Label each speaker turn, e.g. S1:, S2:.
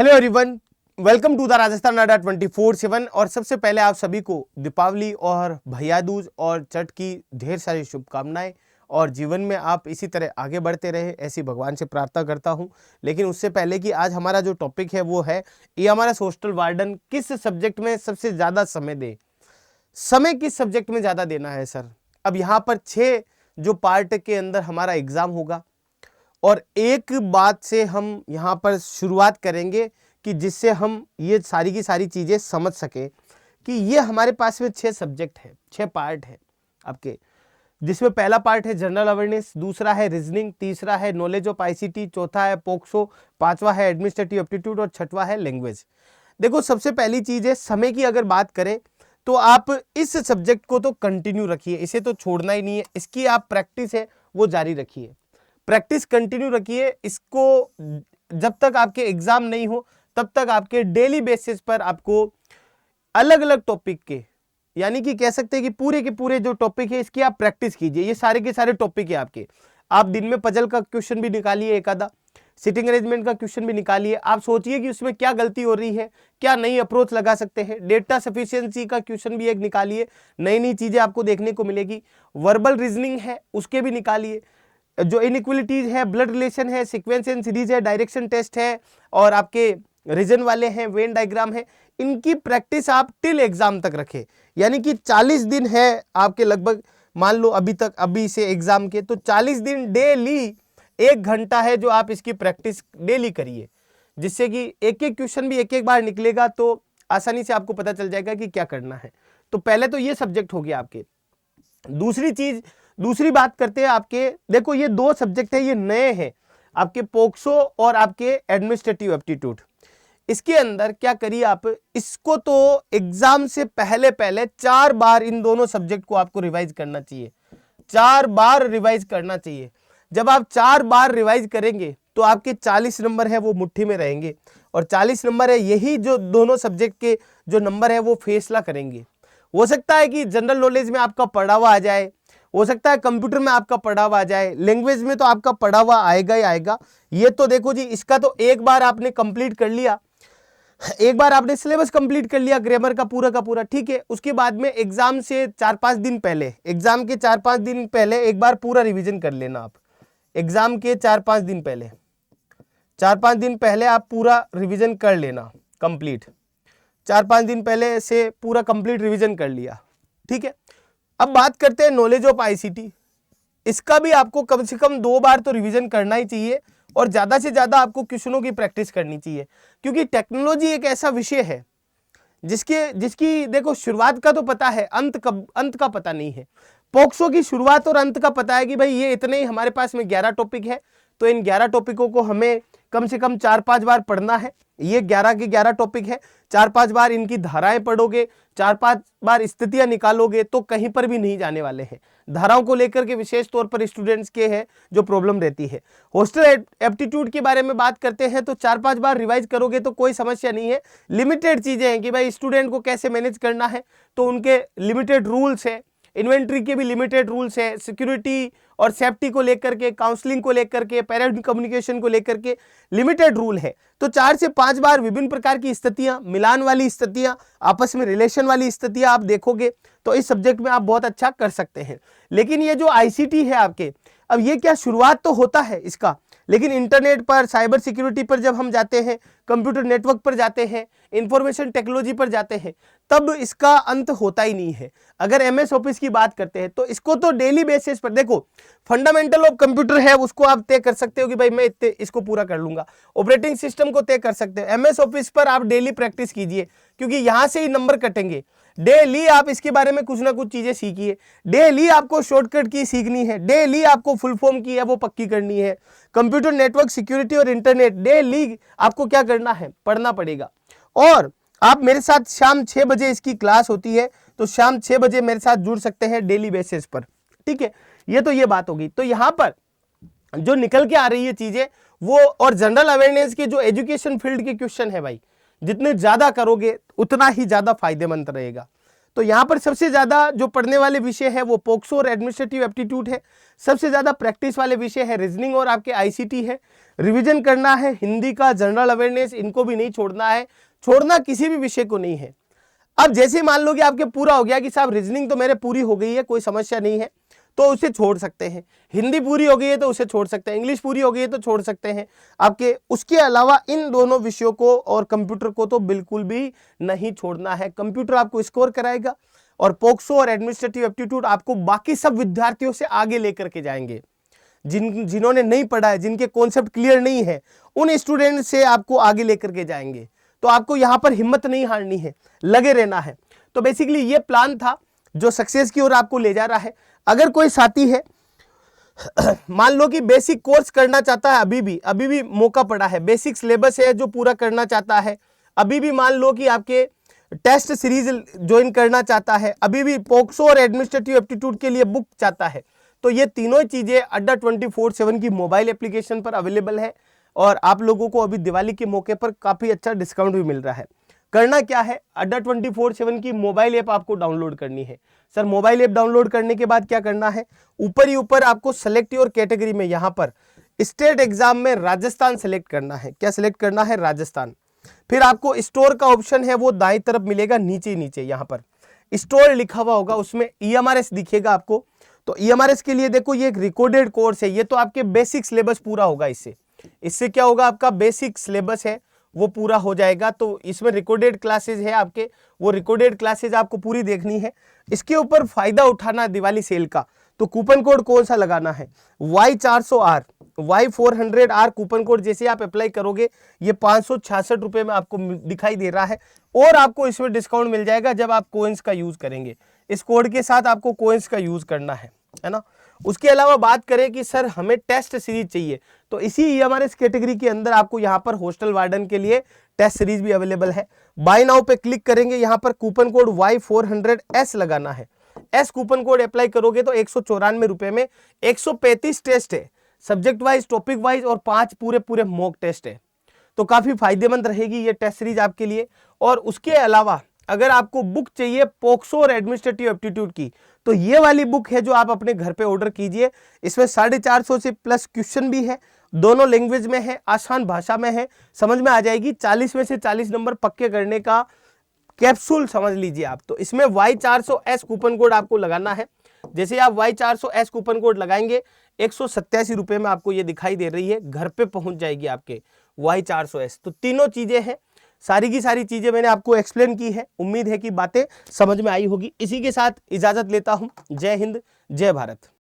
S1: Hello everyone, welcome to the Rajasthan Adda 24/7। और सबसे पहले आप सभी को दीपावली और भैया दूज और छठ की ढेर सारी शुभकामनाएं और जीवन में आप इसी तरह आगे बढ़ते रहे ऐसी भगवान से प्रार्थना करता हूं। लेकिन उससे पहले कि आज हमारा जो टॉपिक है वो है ये हमारा हॉस्टल वार्डन किस सब्जेक्ट में सबसे ज़्यादा समय दे, समय किस सब्जेक्ट में ज़्यादा देना है सर। अब यहाँ पर 6 जो पार्ट के अंदर हमारा एग्ज़ाम होगा और एक बात से हम यहाँ पर शुरुआत करेंगे कि जिससे हम ये सारी की सारी चीज़ें समझ सकें कि ये हमारे पास में 6 सब्जेक्ट है, 6 पार्ट है आपके, जिसमें पहला पार्ट है जनरल अवेयरनेस, दूसरा है रीजनिंग, तीसरा है नॉलेज ऑफ आईसीटी, चौथा है पोक्सो, पांचवा है एडमिनिस्ट्रेटिव एप्टीट्यूड और छठवा है लैंग्वेज। देखो, सबसे पहली चीज़ है समय की। अगर बात करें तो आप इस सब्जेक्ट को तो कंटिन्यू रखिए, इसे तो छोड़ना ही नहीं है। इसकी आप प्रैक्टिस है वो जारी रखिए, प्रैक्टिस कंटिन्यू रखिए। इसको जब तक आपके एग्जाम नहीं हो तब तक आपके डेली बेसिस पर आपको अलग अलग टॉपिक के, यानी कि कह सकते हैं कि पूरे के पूरे जो टॉपिक है इसकी आप प्रैक्टिस कीजिए। ये सारे के सारे टॉपिक है आपके। आप दिन में पजल का क्वेश्चन भी निकालिए, एक आधा सिटिंग अरेंजमेंट का क्वेश्चन भी निकालिए। आप सोचिए कि उसमें क्या गलती हो रही है, क्या नई अप्रोच लगा सकते हैं। डेटा सफिशिएंसी का क्वेश्चन भी एक निकालिए, नई नई चीजें आपको देखने को मिलेगी। वर्बल रीजनिंग है उसके भी निकालिए। जो इनइक्वलिटीज है, ब्लड रिलेशन है, सीक्वेंस एंड सीरीज है, डायरेक्शन टेस्ट है और आपके रीजन वाले हैं, वेन डायग्राम है, इनकी प्रैक्टिस आप टिल एग्जाम तक रखें। यानी कि 40 दिन है आपके लगभग, मान लो अभी से एग्जाम के, तो 40 दिन डेली 1 घंटा है जो आप इसकी प्रैक्टिस डेली करिए, जिससे कि एक एक क्वेश्चन भी एक एक बार निकलेगा तो आसानी से आपको पता चल जाएगा कि क्या करना है। तो पहले तो ये सब्जेक्ट हो गया आपके। दूसरी बात करते हैं आपके, देखो ये 2 सब्जेक्ट है, ये नए हैं आपके, पोक्सो और आपके एडमिनिस्ट्रेटिव एप्टीट्यूड। इसके अंदर क्या करिए आप, इसको तो एग्जाम से पहले 4 बार इन दोनों सब्जेक्ट को आपको रिवाइज करना चाहिए, 4 बार रिवाइज करना चाहिए। जब आप 4 बार रिवाइज करेंगे तो आपके 40 नंबर है वो मुट्ठी में रहेंगे और 40 नंबर है, यही जो दोनों सब्जेक्ट के जो नंबर है वो फैसला करेंगे। हो सकता है कि जनरल नॉलेज में आपका पढ़ा हुआ आ जाए, हो सकता है कंप्यूटर में आपका पढ़ा हुआ आ जाए, लैंग्वेज में तो आपका पढ़ा हुआ आएगा ही आएगा। ये तो देखो जी, इसका तो एक बार आपने कंप्लीट कर लिया, एक बार आपने सिलेबस कंप्लीट कर लिया ग्रामर का पूरा, ठीक है। उसके बाद में एग्जाम से 4-5 दिन पहले, एग्जाम के 4-5 दिन पहले एक बार पूरा रिवीजन कर लेना आप। एग्जाम के 4-5 दिन पहले, 4-5 दिन पहले आप पूरा रिवीजन कर लेना कंप्लीट। 4-5 दिन पहले से पूरा कंप्लीट रिवीजन कर लिया, ठीक है। अब बात करते हैं नॉलेज ऑफ आईसीटी। इसका भी आपको कम से कम 2 बार तो रिवीजन करना ही चाहिए और ज्यादा से ज्यादा आपको क्वेश्चनों की प्रैक्टिस करनी चाहिए, क्योंकि टेक्नोलॉजी एक ऐसा विषय है जिसकी देखो शुरुआत का तो पता है, अंत का पता नहीं है। पोक्सो की शुरुआत और अंत का पता है कि भाई ये इतने ही हमारे पास में 11 टॉपिक है, तो इन 11 टॉपिकों को हमें कम से कम 4-5 बार पढ़ना है। ये 11 के 11 टॉपिक है, 4-5 बार इनकी धाराएं पढ़ोगे, 4-5 बार स्थितियां निकालोगे तो कहीं पर भी नहीं जाने वाले हैं। धाराओं को लेकर के विशेष तौर पर स्टूडेंट्स के है जो प्रॉब्लम रहती है। हॉस्टल एप्टीट्यूड के बारे में बात करते हैं तो 4-5 बार रिवाइज करोगे तो कोई समस्या नहीं है। लिमिटेड चीजें हैं कि भाई स्टूडेंट को कैसे मैनेज करना है, तो उनके लिमिटेड रूल्स है, इन्वेंट्री के भी लिमिटेड रूल्स है, सिक्योरिटी और सेफ्टी को लेकर के, काउंसलिंग को लेकर के, पेरेंट कम्युनिकेशन को लेकर के लिमिटेड रूल है। तो 4 से 5 बार विभिन्न प्रकार की स्थितियां, मिलान वाली स्थितियां, आपस में रिलेशन वाली स्थितियां आप देखोगे तो इस सब्जेक्ट में आप बहुत अच्छा कर सकते हैं। लेकिन ये जो आईसीटी है आपके, अब ये क्या शुरुआत तो होता है इसका, लेकिन इंटरनेट पर, साइबर सिक्योरिटी पर जब हम जाते हैं, कंप्यूटर नेटवर्क पर जाते हैं, इंफॉर्मेशन टेक्नोलॉजी पर जाते हैं, तब इसका अंत होता ही नहीं है। अगर एमएस ऑफिस की बात करते हैं तो इसको तो डेली बेसिस पर, देखो फंडामेंटल ऑफ कंप्यूटर है उसको आप तय कर सकते हो कि भाई मैं इसको पूरा कर लूंगा, ऑपरेटिंग सिस्टम को तय कर सकते हो। एमएस ऑफिस पर आप डेली प्रैक्टिस कीजिए, क्योंकि यहां से ही नंबर कटेंगे। डेली आप इसके बारे में कुछ ना कुछ चीजें सीखिए, डेली आपको शॉर्टकट की सीखनी है, डेली आपको फुल फॉर्म की है वो पक्की करनी है। कंप्यूटर नेटवर्क सिक्योरिटी और इंटरनेट डेली आपको क्या करना है, पढ़ना पड़ेगा। और आप मेरे साथ शाम 6 बजे इसकी क्लास होती है, तो शाम 6 बजे मेरे साथ जुड़ सकते हैं डेली बेसिस पर, ठीक है। ये तो ये बात होगी। तो यहां पर जो निकल के आ रही है चीजें वो, और जनरल अवेयरनेस के जो एजुकेशन फील्ड के क्वेश्चन है भाई, जितने ज्यादा करोगे उतना ही ज्यादा फायदेमंद रहेगा। तो यहाँ पर सबसे ज्यादा जो पढ़ने वाले विषय है वो पोक्सो और एडमिनिस्ट्रेटिव एप्टीट्यूड है। सबसे ज्यादा प्रैक्टिस वाले विषय है रीजनिंग और आपके आईसीटी है। रिवीजन करना है हिंदी का, जनरल अवेयरनेस, इनको भी नहीं छोड़ना है, छोड़ना किसी भी विषय को नहीं है। अब जैसे मान लो कि आपके पूरा हो गया कि साहब रीजनिंग तो मेरे पूरी हो गई है, कोई समस्या नहीं है, तो उसे छोड़ सकते हैं। हिंदी पूरी हो गई है तो उसे छोड़ सकते हैं, इंग्लिश पूरी हो गई है तो छोड़ सकते हैं आपके। उसके अलावा इन दोनों विषयों को और कंप्यूटर को तो बिल्कुल भी नहीं छोड़ना है। कंप्यूटर आपको स्कोर कराएगा और पोक्सो और एडमिनिस्ट्रेटिव एप्टीट्यूड आपको बाकी सब विद्यार्थियों से आगे लेकर के जाएंगे। जिन्होंने नहीं पढ़ा है, जिनके कॉन्सेप्ट क्लियर नहीं है, उन स्टूडेंट से आपको आगे लेकर के जाएंगे। तो आपको यहां पर हिम्मत नहीं हारनी है, लगे रहना है। तो बेसिकली ये प्लान था जो सक्सेस की ओर आपको ले जा रहा है। अगर कोई साथी है मान लो कि बेसिक कोर्स करना चाहता है, अभी भी मौका पड़ा है। बेसिक सिलेबस है जो पूरा करना चाहता है, अभी भी मान लो कि आपके टेस्ट सीरीज ज्वाइन करना चाहता है, अभी भी पोक्सो और एडमिनिस्ट्रेटिव एप्टीट्यूड के लिए बुक चाहता है, तो ये तीनों चीजें अड्डा 24/7 की मोबाइल एप्लीकेशन पर अवेलेबल है। और आप लोगों को अभी दिवाली के मौके पर काफी अच्छा डिस्काउंट भी मिल रहा है। करना क्या है, अड्डा 24/7 की मोबाइल ऐप आपको डाउनलोड करनी है। सर मोबाइल ऐप डाउनलोड करने के बाद क्या करना है, ऊपर ही ऊपर आपको सेलेक्ट योर कैटेगरी में यहाँ पर स्टेट एग्जाम में राजस्थान सेलेक्ट करना है। क्या सेलेक्ट करना है, राजस्थान। फिर आपको स्टोर का ऑप्शन है वो दाएं तरफ मिलेगा, नीचे नीचे यहाँ पर स्टोर लिखा हुआ होगा, उसमें EMRS दिखेगा आपको। तो EMRS के लिए देखो ये एक रिकॉर्डेड कोर्स है, ये तो आपके बेसिक सिलेबस पूरा होगा। इससे क्या होगा, आपका बेसिक सिलेबस है वो पूरा हो जाएगा। तो इसमें रिकॉर्डेड क्लासेस है आपके, वो रिकॉर्डेड क्लासेस आपको पूरी देखनी है। इसके ऊपर फायदा उठाना दिवाली सेल का, तो कूपन कोड कौन सा लगाना है, Y400R, Y400R कूपन कोड जैसे आप अप्लाई करोगे ये 566 रुपए में आपको दिखाई दे रहा है। और आपको इसमें डिस्काउंट मिल जाएगा जब आप कोइंस का यूज करेंगे। इस कोड के साथ आपको कोइंस का यूज करना है ना। उसके अलावा बात करें कि सर हमें टेस्ट सीरीज चाहिए, तो इसी EMRS कैटेगरी के अंदर आपको यहाँ पर हॉस्टल वार्डन के लिए टेस्ट सीरीज भी अवेलेबल है। बाय नाउ पे क्लिक करेंगे, यहाँ पर कूपन कोड Y400S लगाना है। एस कूपन कोड अप्लाई करोगे तो 194 रुपए में 135 टेस्ट है, सब्जेक्ट वाइज, टॉपिक वाइज, और 5 पूरे मॉक टेस्ट है। तो काफी फायदेमंद रहेगी ये टेस्ट सीरीज आपके लिए। और उसके अलावा अगर आपको बुक चाहिए पोक्सो और एडमिनिस्ट्रेटिव एप्टीट्यूड की, तो ये वाली बुक है जो आप अपने घर पे ऑर्डर कीजिए। इसमें 450 से प्लस क्वेश्चन भी है, दोनों लैंग्वेज में है, आसान भाषा में है, समझ में आ जाएगी। 40 में से 40 नंबर पक्के करने का कैप्सूल समझ लीजिए आप। तो इसमें Y400S कूपन कोड आपको लगाना है। जैसे आप Y400S कूपन कोड लगाएंगे 187 रुपए में आपको ये दिखाई दे रही है, घर पे पहुंच जाएगी आपके Y400S। तो तीनों चीजें हैं, सारी की सारी चीजें मैंने आपको एक्सप्लेन की है। उम्मीद है कि बातें समझ में आई होगी। इसी के साथ इजाजत लेता हूं। जय हिंद, जय भारत।